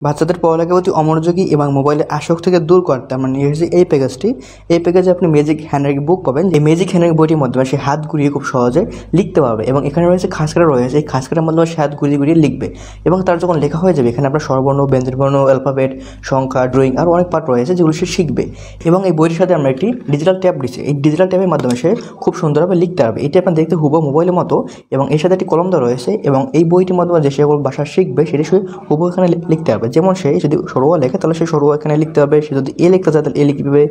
বাচ্চাদের পড়ালেখার প্রতি অমনোযোগী এবং মোবাইলের আসক্তি থেকে দূর করতে আমরা নিয়ে এসেছি এই প্যাকেজটি। এই প্যাকেজে আপনি ম্যাজিক হ্যান্ডরাইটিং বুক পাবেন। এই ম্যাজিক হ্যান্ডরাইটিং বইটির মাধ্যমে সে হাত ঘুরিয়ে খুব সহজে লিখতে পারবে এবং এখানে রয়েছে খাসকাটা রয়েছে। এই খাসকাটার মাধ্যমে সে হাত ঘুরিয়ে ঘুরিয়ে লিখবে এবং তার যখন লেখা হয়ে যাবে এখানে আপনার স্বরবর্ণ, ব্যঞ্জনবর্ণ, অ্যালফাবেট, সংখ্যা, ড্রয়িং আরও অনেক পার্ট রয়েছে যেগুলো সে শিখবে। এবং এই বইটির সাথে আমরা একটি ডিজিটাল ট্যাব দিচ্ছি। এই ডিজিটাল ট্যাবের মাধ্যমে সে খুব সুন্দরভাবে লিখতে পারবে। এটি আপনার দেখতে হুবহু মোবাইলের মতো এবং এর সাথে একটি কলম দেওয়া রয়েছে এবং এই বইটির মাধ্যমে যে সেগুলো ভাষা শিখবে সেটি সে হুবহু এখানে লিখতে পারবে। যেমন সে যদি সরোয়া লেখে তাহলে সে সরোয়া এখানে লিখতে হবে, সে যদি এ লিখতে চায় তাহলে এ লিখবে,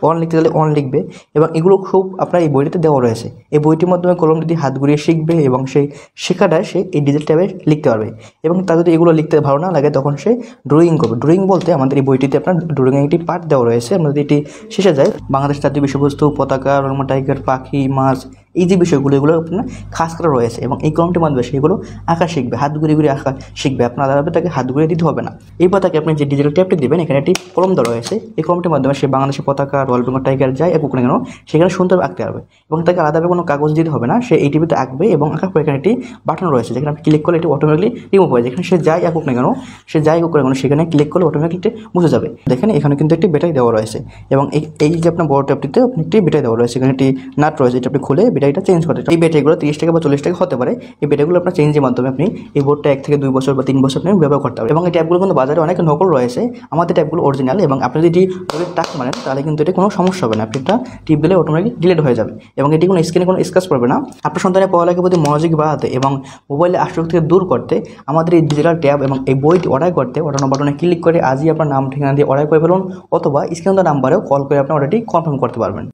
অন লিখতে চাইলে অন লিখবে এবং এগুলো খুব আপনার এই বইটিতে দেওয়া রয়েছে। এই বইটির মাধ্যমে কলম যদি হাত ঘুরিয়ে শিখবে এবং সেই শেখাটায় সে এই ডিজিটাল ট্যাবে লিখতে পারবে এবং তার যদি এগুলো লিখতে ভালো না লাগে তখন সে ড্রয়িং করবে। ড্রয়িং বলতে আমাদের এই বইটিতে আপনার ড্রয়িং একটি পার্ট দেওয়া রয়েছে। আমরা যদি এটি শেষে যায় বাংলাদেশ জাতীয় বিষয়বস্তু, পতাকা, রংমা টাইগার, পাখি, মাছ, এই যে বিষয়গুলো এগুলো আপনার খাস করা রয়েছে এবং এই কলমটির মাধ্যমে সেগুলো আঁকা শিখবে, হাত ঘুরিয়ে ঘুরিয়ে আঁকা শিখবে। আপনার দাদাবে তাকে হাত ঘুরিয়ে দিতে হবে না। এরপর তাকে আপনি যে ডিজিটাল ট্যাবটি দেবেন এখানে একটি কলম দেওয়া রয়েছে। এই কলমটির মাধ্যমে সে বাংলাদেশের পতাকা, রয়্যাল বেঙ্গল টাইগার যাই আঁকুক না কেন সেখানে সুন্দরভাবে আঁকতে পারবে এবং তাকে আলাদাভাবে কোনো কাগজ দিতে হবে না। সে এই টিভিতে আঁকবে এবং আঁকার পর এখানে একটি বাটন রয়েছে যেখানে আপনি ক্লিক করলে এটি অটোমেটিকলি রিমুভ হয়ে যায়। যেখানে সে যাই আঁকুক না কেন, সে যাই আঁকুক না কেন সেখানে ক্লিক করলে অটোমেটিকলি মুছে যাবে। দেখেন এখানে কিন্তু একটি ব্যাটারি দেওয়া রয়েছে এবং এই যে আপনার বড় ট্যাবটিতে আপনি একটি ব্যাটারি দেওয়া রয়েছে। এখানে একটি নাট রয়েছে যেটা আপনি খুলে ব্যাটারিটা চেঞ্জ করতে। এই ব্যাটারিগুলো 30 টাকা বা 40 টাকা হতে পারে। এই ব্যাটারিগুলো আপনার চেঞ্জের মাধ্যমে আপনি এই বোর্ডটা 1 থেকে 2 বছর বা 3 বছর আপনি ব্যবহার করতে পারবেন। এবং এই ট্যাবগুলো কিন্তু বাজারে অনেক নকল রয়েছে, আমাদের ট্যাবগুলো অরিজিনাল এবং আপনি যদি এটি টাচ মারেন তাহলে কিন্তু এটা কোনো সমস্যা হবে না। আপনি এটা টিপ দিলে অটোমেটিক ডিলিট হয়ে যাবে এবং এটি কোনো স্ক্রিনে কোনো স্ক্র্যাচ পড়বে না। আপনার সন্তানের পড়ালেখার প্রতি মনোযোগী বাড়াতে এবং মোবাইলে আসক্তি থেকে দূর করতে আমাদের এই ডিজিটাল ট্যাব এবং এই বইটি অর্ডার করতে অর্ডার বাটনে ক্লিক করে আজই আপনার নাম ঠিকানা দিয়ে অর্ডার করে ফেলুন অথবা স্ক্রিনে দেওয়া নাম্বারেও কল করে আপনি অর্ডারটি কনফার্ম করতে পারবেন।